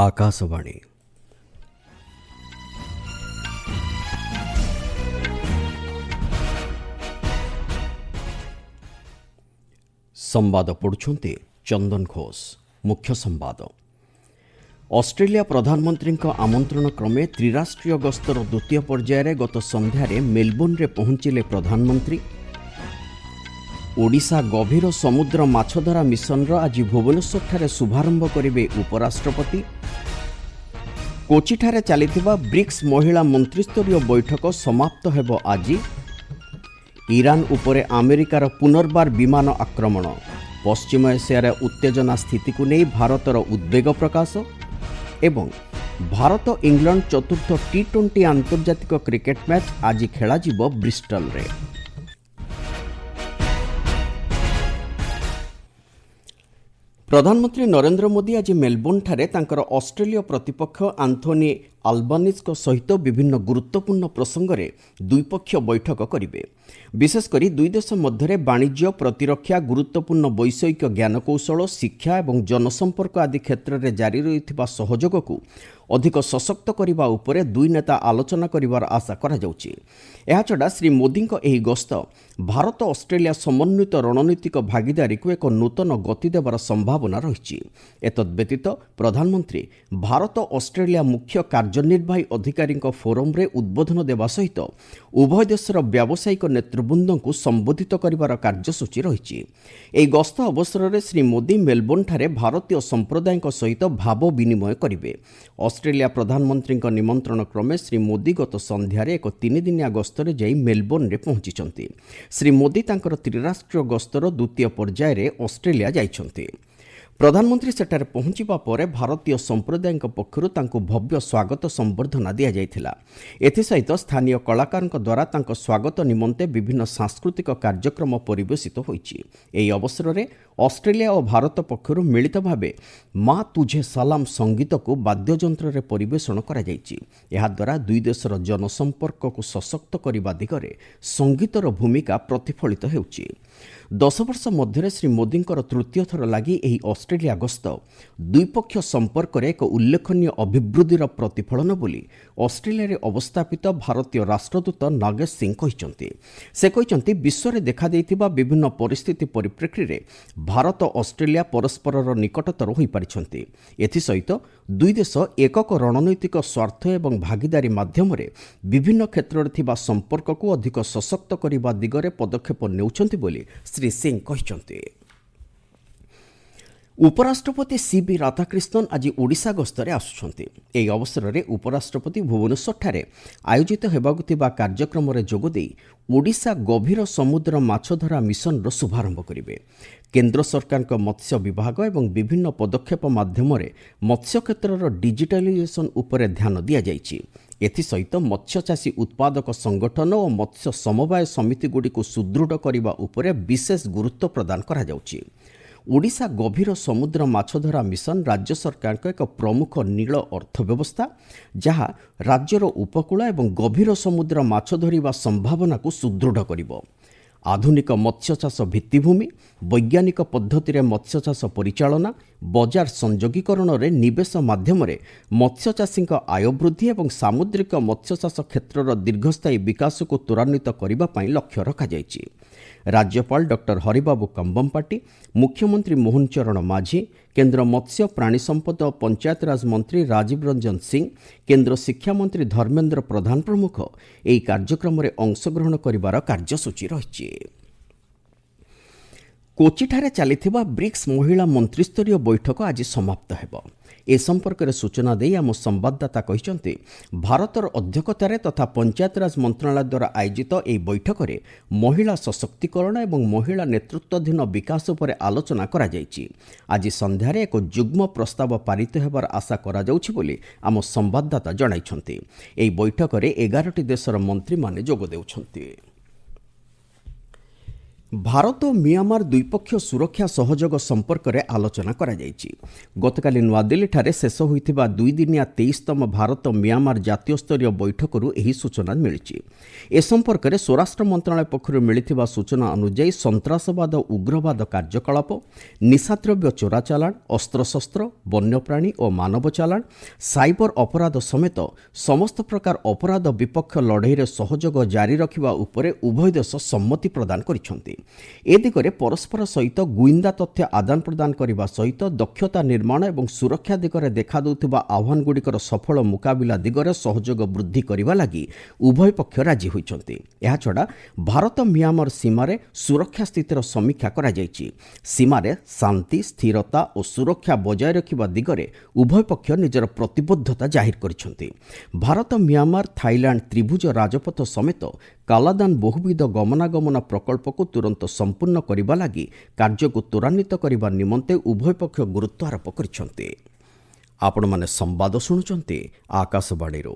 ఆకాశవాణి ସମ୍ବାଦ ପଢ଼ୁଛନ୍ତି ଚନ୍ଦନ ଘୋଷ। ମୁଖ୍ୟ ସମ୍ବାଦ। ଅଷ୍ଟ୍ରେଲିଆ ପ୍ରଧାନମନ୍ତ୍ରୀଙ୍କ ଆମନ୍ତ୍ରଣ କ୍ରମେ ତ୍ରିରାଷ୍ଟ୍ରୀୟ ଗସ୍ତର ଦ୍ୱିତୀୟ ପର୍ଯ୍ୟାୟରେ ଗତ ସନ୍ଧ୍ୟାରେ ମେଲବୋର୍ଣ୍ଣରେ ପହଞ୍ଚିଲେ ପ୍ରଧାନମନ୍ତ୍ରୀ। ଓଡ଼ିଶା ଗଭୀର ସମୁଦ୍ର ମାଛଧରା ମିଶନର ଆଜି ଭୁବନେଶ୍ୱରଠାରେ ଶୁଭାରମ୍ଭ କରିବେ ଉପରାଷ୍ଟ୍ରପତି। କୋଚିଠାରେ ଚାଲିଥିବା ବ୍ରିକ୍ସ ମହିଳା ମନ୍ତ୍ରୀସ୍ତରୀୟ ବୈଠକ ସମାପ୍ତ ହେବ ଆଜି। ଇରାନ ଉପରେ ଆମେରିକାର ପୁନର୍ବାର ବିମାନ ଆକ୍ରମଣ। ପଶ୍ଚିମ ଏସିଆରେ ଉତ୍ତେଜନା ସ୍ଥିତିକୁ ନେଇ ଭାରତର ଉଦ୍ବେଗ ପ୍ରକାଶ ଏବଂ ଭାରତ ଇଂଲଣ୍ଡ ଚତୁର୍ଥ ଟି20 ଆନ୍ତର୍ଜାତିକ କ୍ରିକେଟ ମ୍ୟାଚ୍ ଆଜି ଖେଳାଯିବ ବ୍ରିଷ୍ଟଲରେ। ପ୍ରଧାନମନ୍ତ୍ରୀ ନରେନ୍ଦ୍ର ମୋଦି ଆଜି ମେଲବୋର୍ଣ୍ଣଠାରେ ତାଙ୍କର ଅଷ୍ଟ୍ରେଲୀୟ ପ୍ରତିପକ୍ଷ ଆନ୍ଥୋନି ଆଲବାନିଜ୍ଙ୍କ ସହିତ ବିଭିନ୍ନ ଗୁରୁତ୍ୱପୂର୍ଣ୍ଣ ପ୍ରସଙ୍ଗରେ ଦ୍ୱିପକ୍ଷୀୟ ବୈଠକ କରିବେ। ବିଶେଷକରି ଦୁଇ ଦେଶ ମଧ୍ୟରେ ବାଣିଜ୍ୟ, ପ୍ରତିରକ୍ଷା, ଗୁରୁତ୍ୱପୂର୍ଣ୍ଣ ବୈଷୟିକ ଜ୍ଞାନକୌଶଳ, ଶିକ୍ଷା ଏବଂ ଜନସମ୍ପର୍କ ଆଦି କ୍ଷେତ୍ରରେ ଜାରି ରହିଥିବା ସହଯୋଗକୁ ଅଧିକ ସଶକ୍ତ କରିବା ଉପରେ ଦୁଇ ନେତା ଆଲୋଚନା କରିବାର ଆଶା କରାଯାଉଛି। ଏହାଛଡ଼ା ଶ୍ରୀ ମୋଦିଙ୍କ ଏହି ଗସ୍ତ ଭାରତ ଅଷ୍ଟ୍ରେଲିଆ ସମନ୍ୱିତ ରଣନୈତିକ ଭାଗିଦାରୀକୁ ଏକ ନୂତନ ଗତି ଦେବାର ସମ୍ଭାବନା ରହିଛି। ଏତଦ୍ବ୍ୟତୀତ ପ୍ରଧାନମନ୍ତ୍ରୀ ଭାରତ ଅଷ୍ଟ୍ରେଲିଆ ମୁଖ୍ୟ କାର୍ଯ୍ୟନିର୍ବାହୀ ଅଧିକାରୀଙ୍କ ଫୋରମରେ ଉଦ୍ବୋଧନ ଦେବା ସହିତ ଉଭୟ ଦେଶର ବ୍ୟବସାୟିକ ନେତୃବୃନ୍ଦଙ୍କୁ ସମ୍ବୋଧିତ କରିବାର କାର୍ଯ୍ୟସୂଚୀ ରହିଛି। ଏହି ଗସ୍ତ ଅବସରରେ ଶ୍ରୀ ମୋଦି ମେଲବୋର୍ଣ୍ଣଠାରେ ଭାରତୀୟ ସମ୍ପ୍ରଦାୟଙ୍କ ସହିତ ଭାବ ବିନିମୟ କରିବେ। ଅଷ୍ଟ୍ରେଲିଆ ପ୍ରଧାନମନ୍ତ୍ରୀଙ୍କ ନିମନ୍ତ୍ରଣ କ୍ରମେ ଶ୍ରୀ ମୋଦି ଗତ ସନ୍ଧ୍ୟାରେ ଏକ 3 ଦିନିଆ ଗସ୍ତରେ ଯାଇ ମେଲବୋର୍ଣ୍ଣରେ ପହଞ୍ଚିଛନ୍ତି। ଶ୍ରୀ ମୋଦି ତାଙ୍କର ତ୍ରିରାଷ୍ଟ୍ରୀୟ ଗସ୍ତର ଦ୍ୱିତୀୟ ପର୍ଯ୍ୟାୟରେ ଅଷ୍ଟ୍ରେଲିଆ ଯାଇଛନ୍ତି। ପ୍ରଧାନମନ୍ତ୍ରୀ ସେଠାରେ ପହଞ୍ଚିବା ପରେ ଭାରତୀୟ ସମ୍ପ୍ରଦାୟଙ୍କ ପକ୍ଷରୁ ତାଙ୍କୁ ଭବ୍ୟ ସ୍ୱାଗତ ସମ୍ବର୍ଦ୍ଧନା ଦିଆଯାଇଥିଲା। ଏଥିସହିତ ସ୍ଥାନୀୟ କଳାକାରଙ୍କ ଦ୍ୱାରା ତାଙ୍କ ସ୍ୱାଗତ ନିମନ୍ତେ ବିଭିନ୍ନ ସାଂସ୍କୃତିକ କାର୍ଯ୍ୟକ୍ରମ ପରିବେଷିତ ହୋଇଛି। ଏହି ଅବସରରେ ଅଷ୍ଟ୍ରେଲିଆ ଓ ଭାରତ ପକ୍ଷରୁ ମିଳିତ ଭାବେ ମା ତୁଝେ ସଲାମ ସଙ୍ଗୀତକୁ ବାଦ୍ୟଯନ୍ତ୍ରରେ ପରିବେଷଣ କରାଯାଇଛି। ଏହାଦ୍ୱାରା ଦୁଇ ଦେଶର ଜନସମ୍ପର୍କକୁ ସଶକ୍ତ କରିବା ଦିଗରେ ସଙ୍ଗୀତର ଭୂମିକା ପ୍ରତିଫଳିତ ହେଉଛି। 10 ବର୍ଷ ମଧ୍ୟରେ ଶ୍ରୀ ମୋଦିଙ୍କର ତୃତୀୟ ଥର ଲାଗି ଏହି ଅଷ୍ଟ୍ରେଲିଆ ଗସ୍ତ ଦ୍ୱିପକ୍ଷୀୟ ସମ୍ପର୍କରେ ଏକ ଉଲ୍ଲେଖନୀୟ ଅଭିବୃଦ୍ଧିର ପ୍ରତିଫଳନ ବୋଲି ଅଷ୍ଟ୍ରେଲିଆରେ ଅବସ୍ଥାପିତ ଭାରତୀୟ ରାଷ୍ଟ୍ରଦୂତ ନାଗେଶ ସିଂ କହିଛନ୍ତି। ସେ କହିଛନ୍ତି ବିଶ୍ୱରେ ଦେଖାଦେଇଥିବା ବିଭିନ୍ନ ପରିସ୍ଥିତି ପରିପ୍ରେକ୍ଷୀରେ ଭାରତ ଅଷ୍ଟ୍ରେଲିଆ ପରସ୍ପରର ନିକଟତର ହୋଇପାରିଛନ୍ତି। ଏଥିସହିତ ଦୁଇ ଦେଶ ଏକକ ରଣନୈତିକ ସ୍ୱାର୍ଥ ଏବଂ ଭାଗିଦାରୀ ମାଧ୍ୟମରେ ବିଭିନ୍ନ କ୍ଷେତ୍ରରେ ଥିବା ସମ୍ପର୍କକୁ ଅଧିକ ସଶକ୍ତ କରିବା ଦିଗରେ ପଦକ୍ଷେପ ନେଉଛନ୍ତି ବୋଲି ଶ୍ରୀ ସିଂ କହିଛନ୍ତି। ଉପରାଷ୍ଟ୍ରପତି ସିବି ରାଧାକ୍ରିଷ୍ଣନ ଆଜି ଓଡ଼ିଶା ଗସ୍ତରେ ଆସୁଛନ୍ତି। ଏହି ଅବସରରେ ଉପରାଷ୍ଟ୍ରପତି ଭୁବନେଶ୍ୱରଠାରେ ଆୟୋଜିତ ହେବାକୁ ଥିବା କାର୍ଯ୍ୟକ୍ରମରେ ଯୋଗଦେଇ ଓଡ଼ିଶା ଗଭୀର ସମୁଦ୍ର ମାଛଧରା ମିଶନର ଶୁଭାରମ୍ଭ କରିବେ। କେନ୍ଦ୍ର ସରକାରଙ୍କ ମତ୍ସ୍ୟ ବିଭାଗ ଏବଂ ବିଭିନ୍ନ ପଦକ୍ଷେପ ମାଧ୍ୟମରେ ମତ୍ସ୍ୟ କ୍ଷେତ୍ରର ଡିଜିଟାଲାଇଜେସନ ଉପରେ ଧ୍ୟାନ ଦିଆଯାଇଛି। ଏଥିସହିତ ମତ୍ସ୍ୟଚାଷୀ ଉତ୍ପାଦକ ସଂଗଠନ ଓ ମତ୍ସ୍ୟ ସମବାୟ ସମିତିଗୁଡ଼ିକୁ ସୁଦୃଢ଼ କରିବା ଉପରେ ବିଶେଷ ଗୁରୁତ୍ୱ ପ୍ରଦାନ କରାଯାଉଛି। ଓଡ଼ିଶା ଗଭୀର ସମୁଦ୍ର ମାଛଧରା ମିଶନ ରାଜ୍ୟ ସରକାରଙ୍କ ଏକ ପ୍ରମୁଖ ନୀଳ ଅର୍ଥ ବ୍ୟବସ୍ଥା, ଯାହା ରାଜ୍ୟର ଉପକୂଳ ଏବଂ ଗଭୀର ସମୁଦ୍ର ମାଛ ଧରିବା ସମ୍ଭାବନାକୁ ସୁଦୃଢ଼ କରିବ। ଆଧୁନିକ ମତ୍ସ୍ୟଚାଷ ଭିତ୍ତିଭୂମି, ବୈଜ୍ଞାନିକ ପଦ୍ଧତିରେ ମତ୍ସ୍ୟଚାଷ ପରିଚାଳନା, ବଜାର ସଂଯୋଗୀକରଣରେ ନିବେଶ ମାଧ୍ୟମରେ ମତ୍ସ୍ୟଚାଷୀଙ୍କ ଆୟ ବୃଦ୍ଧି ଏବଂ ସାମୁଦ୍ରିକ ମତ୍ସ୍ୟଚାଷ କ୍ଷେତ୍ରର ଦୀର୍ଘସ୍ଥାୟୀ ବିକାଶକୁ ତ୍ୱରାନ୍ୱିତ କରିବା ପାଇଁ ଲକ୍ଷ୍ୟ ରଖାଯାଇଛି। ରାଜ୍ୟପାଳ ଡକ୍ଟର ହରିବାବୁ କମ୍ବମ୍ପାଟି, ମୁଖ୍ୟମନ୍ତ୍ରୀ ମୋହନ ଚରଣ ମାଝୀ, କେନ୍ଦ୍ର ମତ୍ସ୍ୟ ପ୍ରାଣୀ ସମ୍ପଦ ଓ ପଞ୍ଚାୟତରାଜ ମନ୍ତ୍ରୀ ରାଜୀବ ରଞ୍ଜନ ସିଂ, କେନ୍ଦ୍ର ଶିକ୍ଷାମନ୍ତ୍ରୀ ଧର୍ମେନ୍ଦ୍ର ପ୍ରଧାନ ପ୍ରମୁଖ ଏହି କାର୍ଯ୍ୟକ୍ରମରେ ଅଂଶଗ୍ରହଣ କରିବାର କାର୍ଯ୍ୟସୂଚୀ ରହିଛି। କୋଚିଠାରେ ଚାଲିଥିବା ବ୍ରିକ୍ସ ମହିଳା ମନ୍ତ୍ରୀସ୍ତରୀୟ ବୈଠକ ଆଜି ସମାପ୍ତ ହେବ। ଏ ସମ୍ପର୍କରେ ସୂଚନା ଦେଇ ଆମ ସମ୍ବାଦଦାତା କହିଛନ୍ତି, ଭାରତର ଅଧ୍ୟକ୍ଷତାରେ ତଥା ପଞ୍ଚାୟତରାଜ ମନ୍ତ୍ରଣାଳୟ ଦ୍ୱାରା ଆୟୋଜିତ ଏହି ବୈଠକରେ ମହିଳା ସଶକ୍ତିକରଣ ଏବଂ ମହିଳା ନେତୃତ୍ୱାଧୀନ ବିକାଶ ଉପରେ ଆଲୋଚନା କରାଯାଇଛି। ଆଜି ସନ୍ଧ୍ୟାରେ ଏକ ଯୁଗ୍ମ ପ୍ରସ୍ତାବ ପାରିତ ହେବାର ଆଶା କରାଯାଉଛି ବୋଲି ଆମ ସମ୍ବାଦଦାତା ଜଣାଇଛନ୍ତି। ଏହି ବୈଠକରେ 11ଟି ଦେଶର ମନ୍ତ୍ରୀମାନେ ଯୋଗ ଦେଉଛନ୍ତି। ଭାରତ ଓ ମିଆଁମାର ଦ୍ୱିପକ୍ଷୀୟ ସୁରକ୍ଷା ସହଯୋଗ ସମ୍ପର୍କରେ ଆଲୋଚନା କରାଯାଇଛି। ଗତକାଲି ନୂଆଦିଲ୍ଲୀଠାରେ ଶେଷ ହୋଇଥିବା ଦୁଇଦିନିଆ 23ତମ ଭାରତ ମିଆଁମାର ଜାତୀୟସ୍ତରୀୟ ବୈଠକରୁ ଏହି ସୂଚନା ମିଳିଛି। ଏ ସମ୍ପର୍କରେ ସ୍ୱରାଷ୍ଟ୍ର ମନ୍ତ୍ରଣାଳୟ ପକ୍ଷରୁ ମିଳିଥିବା ସୂଚନା ଅନୁଯାୟୀ ସନ୍ତାସବାଦ ଓ ଉଗ୍ରବାଦ କାର୍ଯ୍ୟକଳାପ, ନିଶାଦ୍ରବ୍ୟ ଚୋରାଚାଲାଣ, ଅସ୍ତ୍ରଶସ୍ତ୍ର, ବନ୍ୟପ୍ରାଣୀ ଓ ମାନବ ଚାଲାଣ, ସାଇବର ଅପରାଧ ସମେତ ସମସ୍ତ ପ୍ରକାର ଅପରାଧ ବିପକ୍ଷ ଲଢ଼େଇରେ ସହଯୋଗ ଜାରି ରଖିବା ଉପରେ ଉଭୟ ଦେଶ ସମ୍ମତି ପ୍ରଦାନ କରିଛନ୍ତି। ଏ ଦିଗରେ ପରସ୍ପର ସହିତ ଗୁଇନ୍ଦା ତଥ୍ୟ ଆଦାନ ପ୍ରଦାନ କରିବା ସହିତ ଦକ୍ଷତା ନିର୍ମାଣ ଏବଂ ସୁରକ୍ଷା ଦିଗରେ ଦେଖାଦେଉଥିବା ଆହ୍ୱାନଗୁଡ଼ିକର ସଫଳ ମୁକାବିଲା ଦିଗରେ ସହଯୋଗ ବୃଦ୍ଧି କରିବା ଲାଗି ଉଭୟ ପକ୍ଷ ରାଜି ହୋଇଛନ୍ତି। ଏହାଛଡ଼ା ଭାରତ ମିଆଁମାର ସୀମାରେ ସୁରକ୍ଷା ସ୍ଥିତିର ସମୀକ୍ଷା କରାଯାଇଛି। ସୀମାରେ ଶାନ୍ତି, ସ୍ଥିରତା ଓ ସୁରକ୍ଷା ବଜାୟ ରଖିବା ଦିଗରେ ଉଭୟ ପକ୍ଷ ନିଜର ପ୍ରତିବଦ୍ଧତା ଜାହିର କରିଛନ୍ତି। ଭାରତ ମିଆଁମାର ଥାଇଲାଣ୍ଡ ତ୍ରିଭୁଜ ରାଜପଥ ସମେତ କାଲାଦାନ ବହୁବିଧ ଗମନାଗମନ ପ୍ରକଳ୍ପକୁ ତୁରନ୍ତ ସମ୍ପୂର୍ଣ୍ଣ କରିବା ଲାଗି କାର୍ଯ୍ୟକୁ ତ୍ୱରାନ୍ୱିତ କରିବା ନିମନ୍ତେ ଉଭୟ ପକ୍ଷ ଗୁରୁତ୍ୱ ଆରୋପ କରିଛନ୍ତି। ଆପଣମାନେ ସମ୍ବାଦ ଶୁଣୁଛନ୍ତି ଆକାଶବାଣୀରୁ।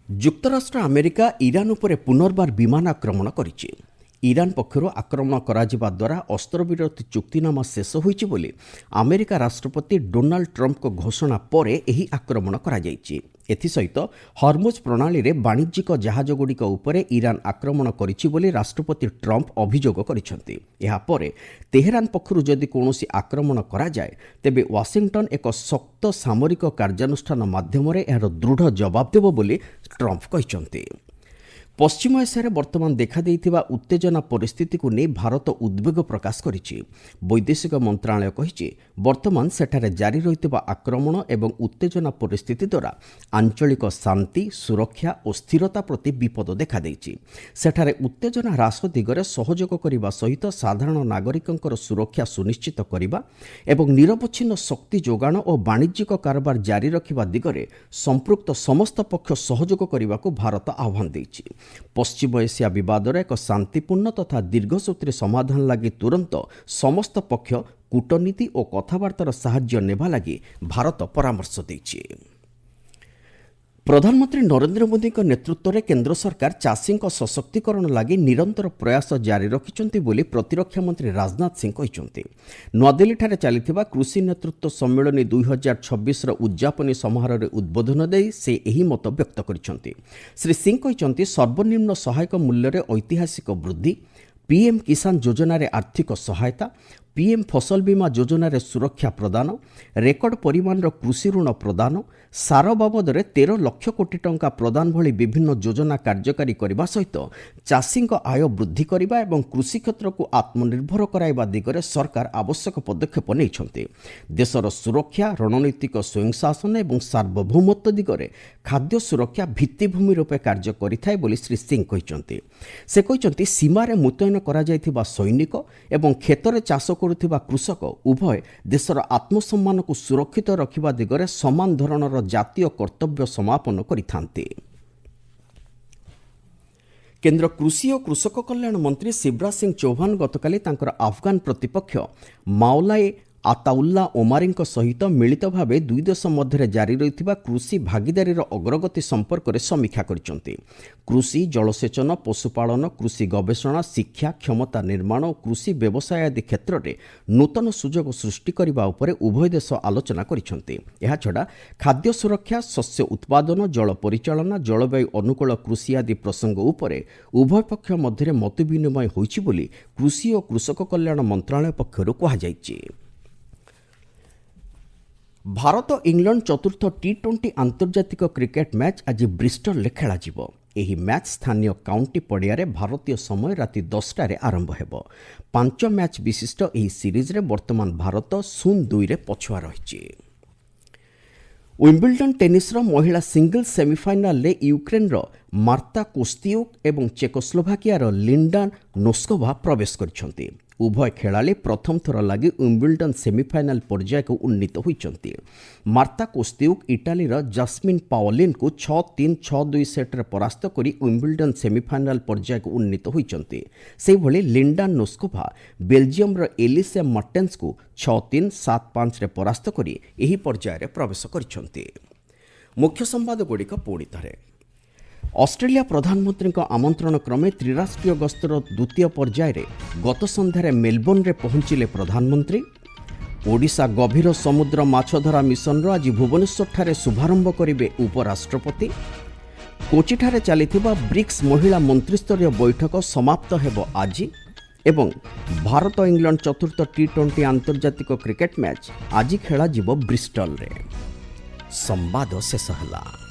ଯୁକ୍ତରାଷ୍ଟ୍ର ଆମେରିକା ଇରାନ ଉପରେ ପୁନର୍ବାର ବିମାନ ଆକ୍ରମଣ କରିଛି। ଇରାନ ପକ୍ଷରୁ ଆକ୍ରମଣ କରାଯିବା ଦ୍ୱାରା ଅସ୍ତ୍ରବିରତି ଚୁକ୍ତିନାମା ଶେଷ ହୋଇଛି ବୋଲି ଆମେରିକା ରାଷ୍ଟ୍ରପତି ଡୋନାଲ୍ଡ ଟ୍ରମ୍ପଙ୍କ ଘୋଷଣା ପରେ ଏହି ଆକ୍ରମଣ କରାଯାଇଛି। ଏଥିସହିତ ହର୍ମୁଜ୍ ପ୍ରଣାଳୀରେ ବାଣିଜ୍ୟିକ ଜାହାଜଗୁଡ଼ିକ ଉପରେ ଇରାନ ଆକ୍ରମଣ କରିଛି ବୋଲି ରାଷ୍ଟ୍ରପତି ଟ୍ରମ୍ପ ଅଭିଯୋଗ କରିଛନ୍ତି। ଏହାପରେ ତେହେରାନ ପକ୍ଷରୁ ଯଦି କୌଣସି ଆକ୍ରମଣ କରାଯାଏ ତେବେ ୱାଶିଂଟନ ଏକ ଶକ୍ତ ସାମରିକ କାର୍ଯ୍ୟାନୁଷ୍ଠାନ ମାଧ୍ୟମରେ ଏହାର ଦୃଢ଼ ଜବାବ ଦେବ ବୋଲି ଟ୍ରମ୍ପ କହିଛନ୍ତି। ପଶ୍ଚିମ ଏସିଆରେ ବର୍ତ୍ତମାନ ଦେଖାଦେଇଥିବା ଉତ୍ତେଜନା ପରିସ୍ଥିତିକୁ ନେଇ ଭାରତ ଉଦ୍ବେଗ ପ୍ରକାଶ କରିଛି। ବୈଦେଶିକ ମନ୍ତ୍ରଣାଳୟ କହିଛି, ବର୍ତ୍ତମାନ ସେଠାରେ ଜାରି ରହିଥିବା ଆକ୍ରମଣ ଏବଂ ଉତ୍ତେଜନା ପରିସ୍ଥିତି ଦ୍ୱାରା ଆଞ୍ଚଳିକ ଶାନ୍ତି, ସୁରକ୍ଷା ଓ ସ୍ଥିରତା ପ୍ରତି ବିପଦ ଦେଖାଦେଇଛି। ସେଠାରେ ଉତ୍ତେଜନା ହ୍ରାସ ଦିଗରେ ସହଯୋଗ କରିବା ସହିତ ସାଧାରଣ ନାଗରିକଙ୍କର ସୁରକ୍ଷା ସୁନିଶ୍ଚିତ କରିବା ଏବଂ ନିରବଚ୍ଛିନ୍ନ ଶକ୍ତି ଯୋଗାଣ ଓ ବାଣିଜ୍ୟିକ କାରବାର ଜାରି ରଖିବା ଦିଗରେ ସମ୍ପୃକ୍ତ ସମସ୍ତ ପକ୍ଷ ସହଯୋଗ କରିବାକୁ ଭାରତ ଆହ୍ୱାନ ଦେଇଛି। ପଶ୍ଚିମ ଏସିଆ ବିବାଦର ଏକ ଶାନ୍ତିପୂର୍ଣ୍ଣ ତଥା ଦୀର୍ଘସୂତ୍ରୀ ସମାଧାନ ଲାଗି ତୁରନ୍ତ ସମସ୍ତ ପକ୍ଷ କୂଟନୀତି ଓ କଥାବାର୍ତ୍ତାର ସାହାଯ୍ୟ ନେବା ଲାଗି ଭାରତ ପରାମର୍ଶ ଦେଇଛି। ପ୍ରଧାନମନ୍ତ୍ରୀ ନରେନ୍ଦ୍ର ମୋଦିଙ୍କ ନେତୃତ୍ୱରେ କେନ୍ଦ୍ର ସରକାର ଚାଷୀଙ୍କ ସଶକ୍ତିକରଣ ଲାଗି ନିରନ୍ତର ପ୍ରୟାସ ଜାରି ରଖିଛନ୍ତି ବୋଲି ପ୍ରତିରକ୍ଷା ମନ୍ତ୍ରୀ ରାଜନାଥ ସିଂହ କହିଛନ୍ତି। ନୂଆଦିଲ୍ଲୀଠାରେ ଚାଲିଥିବା କୃଷି ନେତୃତ୍ୱ ସମ୍ମିଳନୀ 2026ର ଉଦ୍ଯାପନୀ ସମାରୋହରେ ଉଦ୍ବୋଧନ ଦେଇ ସେ ଏହି ମତ ବ୍ୟକ୍ତ କରିଛନ୍ତି। ଶ୍ରୀ ସିଂହ କହିଛନ୍ତି, ସର୍ବନିମ୍ନ ସହାୟକ ମୂଲ୍ୟରେ ଐତିହାସିକ ବୃଦ୍ଧି, ପିଏମ୍ କିଷାନ ଯୋଜନାରେ ଆର୍ଥିକ ସହାୟତା, ପିଏମ୍ ଫସଲ ବୀମା ଯୋଜନାରେ ସୁରକ୍ଷା ପ୍ରଦାନ, ରେକର୍ଡ ପରିମାଣର କୃଷି ଋଣ ପ୍ରଦାନ, ସାର ବାବଦରେ 13 ଲକ୍ଷ କୋଟି ଟଙ୍କା ପ୍ରଦାନ ଭଳି ବିଭିନ୍ନ ଯୋଜନା କାର୍ଯ୍ୟକାରୀ କରିବା ସହିତ ଚାଷୀଙ୍କ ଆୟ ବୃଦ୍ଧି କରିବା ଏବଂ କୃଷି କ୍ଷେତ୍ରକୁ ଆତ୍ମନିର୍ଭର କରାଇବା ଦିଗରେ ସରକାର ଆବଶ୍ୟକ ପଦକ୍ଷେପ ନେଇଛନ୍ତି। ଦେଶର ସୁରକ୍ଷା, ରଣନୈତିକ ସ୍ୱୟଂଶାସନ ଏବଂ ସାର୍ବଭୌମତ୍ୱ ଦିଗରେ ଖାଦ୍ୟ ସୁରକ୍ଷା ଭିତ୍ତିଭୂମି ରୂପେ କାର୍ଯ୍ୟ କରିଥାଏ ବୋଲି ଶ୍ରୀ ସିଂହ କହିଛନ୍ତି। ସେ କହିଛନ୍ତି, ସୀମାରେ ମୁତୟନ କରାଯାଇଥିବା ସୈନିକ ଏବଂ କ୍ଷେତରେ ଚାଷ କରୁଥିବା କୃଷକ ଉଭୟ ଦେଶର ଆତ୍ମସମ୍ମାନକୁ ସୁରକ୍ଷିତ ରଖିବା ଦିଗରେ ସମାନ ଧରଣର ଜାତୀୟ କର୍ତ୍ତବ୍ୟ ସମାପନ କରିଥାନ୍ତି। କେନ୍ଦ୍ର କୃଷି ଓ କୃଷକ କଲ୍ୟାଣ ମନ୍ତ୍ରୀ ଶିବରାଜ ସିଂହ ଚୌହାନ ଗତକାଲି ତାଙ୍କର ଆଫଗାନ ପ୍ରତିପକ୍ଷ ମାଓଲାଇ ଆତାଉଲ୍ଲା ଓମାରୀଙ୍କ ସହିତ ମିଳିତ ଭାବେ ଦୁଇ ଦେଶ ମଧ୍ୟରେ ଜାରି ରହିଥିବା କୃଷି ଭାଗିଦାରୀର ଅଗ୍ରଗତି ସମ୍ପର୍କରେ ସମୀକ୍ଷା କରିଛନ୍ତି। କୃଷି, ଜଳସେଚନ, ପଶୁପାଳନ, କୃଷି ଗବେଷଣା, ଶିକ୍ଷା, କ୍ଷମତା ନିର୍ମାଣ ଓ କୃଷି ବ୍ୟବସାୟ ଆଦି କ୍ଷେତ୍ରରେ ନୂତନ ସୁଯୋଗ ସୃଷ୍ଟି କରିବା ଉପରେ ଉଭୟ ଦେଶ ଆଲୋଚନା କରିଛନ୍ତି। ଏହାଛଡ଼ା ଖାଦ୍ୟ ସୁରକ୍ଷା, ଶସ୍ୟ ଉତ୍ପାଦନ, ଜଳ ପରିଚାଳନା, ଜଳବାୟୁ ଅନୁକୂଳ କୃଷି ଆଦି ପ୍ରସଙ୍ଗ ଉପରେ ଉଭୟ ପକ୍ଷ ମଧ୍ୟରେ ମତ ବିନିମୟ ହୋଇଛି ବୋଲି କୃଷି ଓ କୃଷକ କଲ୍ୟାଣ ମନ୍ତ୍ରଣାଳୟ ପକ୍ଷରୁ କୁହାଯାଇଛି। ଭାରତ ଇଂଲଣ୍ଡ ଚତୁର୍ଥ ଟି20 ଆନ୍ତର୍ଜାତିକ କ୍ରିକେଟ୍ ମ୍ୟାଚ୍ ଆଜି ବ୍ରିଷ୍ଟଲରେ ଖେଳାଯିବ। ଏହି ମ୍ୟାଚ୍ ସ୍ଥାନୀୟ କାଉଣ୍ଟି ପଡ଼ିଆରେ ଭାରତୀୟ ସମୟ ରାତି 10ଟାରେ ଆରମ୍ଭ ହେବ। 5 ମ୍ୟାଚ୍ ବିଶିଷ୍ଟ ଏହି ସିରିଜ୍ରେ ବର୍ତ୍ତମାନ ଭାରତ 0-2ରେ ପଛୁଆ ରହିଛି। ୱିମ୍ବଲଡନ୍ ଟେନିସ୍ର ମହିଳା ସିଙ୍ଗଲ୍ସ ସେମିଫାଇନାଲରେ ୟୁକ୍ରେନ୍ର ମାର୍ତା କୋସ୍ତିୟୁକ୍ ଏବଂ ଚେକୋସ୍ଲୋଭାକିଆର ଲିଣ୍ଡା ନୋସ୍କୋଭା ପ୍ରବେଶ କରିଛନ୍ତି। ଉଭୟ ଖେଳାଳି ପ୍ରଥମ ଥର ଲାଗି ୱିମ୍ବଲଡନ୍ ସେମିଫାଇନାଲ ପର୍ଯ୍ୟାୟକୁ ଉନ୍ନୀତ ହୋଇଛନ୍ତି। ମାର୍ତା କୋସ୍ତିୟୁକ୍ ଇଟାଲୀର ଜାସ୍ମିନ୍ ପାଓଲିନ୍ଙ୍କୁ 6-3, 6-2 ସେଟ୍ରେ ପରାସ୍ତ କରି ୱିମ୍ବଲଡନ୍ ସେମିଫାଇନାଲ ପର୍ଯ୍ୟାୟକୁ ଉନ୍ନୀତ ହୋଇଛନ୍ତି। ସେହିଭଳି ଲିଣ୍ଡା ନୋସ୍କୋଭା ବେଲଜିୟମର ଏଲିସେ ମର୍ଟେନ୍ସଙ୍କୁ 6-3, 7-5ରେ ପରାସ୍ତ କରି ଏହି ପର୍ଯ୍ୟାୟରେ ପ୍ରବେଶ କରିଛନ୍ତି। ମୁଖ୍ୟ ସମ୍ବାଦଗୁଡ଼ିକ ପୁଣି ଥରେ। ଅଷ୍ଟ୍ରେଲିଆ ପ୍ରଧାନମନ୍ତ୍ରୀଙ୍କ ଆମନ୍ତ୍ରଣ କ୍ରମେ ତ୍ରିରାଷ୍ଟ୍ରୀୟ ଗସ୍ତର ଦ୍ୱିତୀୟ ପର୍ଯ୍ୟାୟରେ ଗତ ସନ୍ଧ୍ୟାରେ ମେଲବୋର୍ଣ୍ଣରେ ପହଞ୍ଚିଲେ ପ୍ରଧାନମନ୍ତ୍ରୀ। ଓଡ଼ିଶା ଗଭୀର ସମୁଦ୍ର ମାଛଧରା ମିଶନର ଆଜି ଭୁବନେଶ୍ୱରଠାରେ ଶୁଭାରମ୍ଭ କରିବେ ଉପରାଷ୍ଟ୍ରପତି। କୋଚିଠାରେ ଚାଲିଥିବା ବ୍ରିକ୍ସ ମହିଳା ମନ୍ତ୍ରୀସ୍ତରୀୟ ବୈଠକ ସମାପ୍ତ ହେବ ଆଜି ଏବଂ ଭାରତ ଇଂଲଣ୍ଡ ଚତୁର୍ଥ ଟି20 ଆନ୍ତର୍ଜାତିକ କ୍ରିକେଟ୍ ମ୍ୟାଚ୍ ଆଜି ଖେଳାଯିବ ବ୍ରିଷ୍ଟଲରେ। ସମ୍ବାଦ ଶେଷ ହେଲା।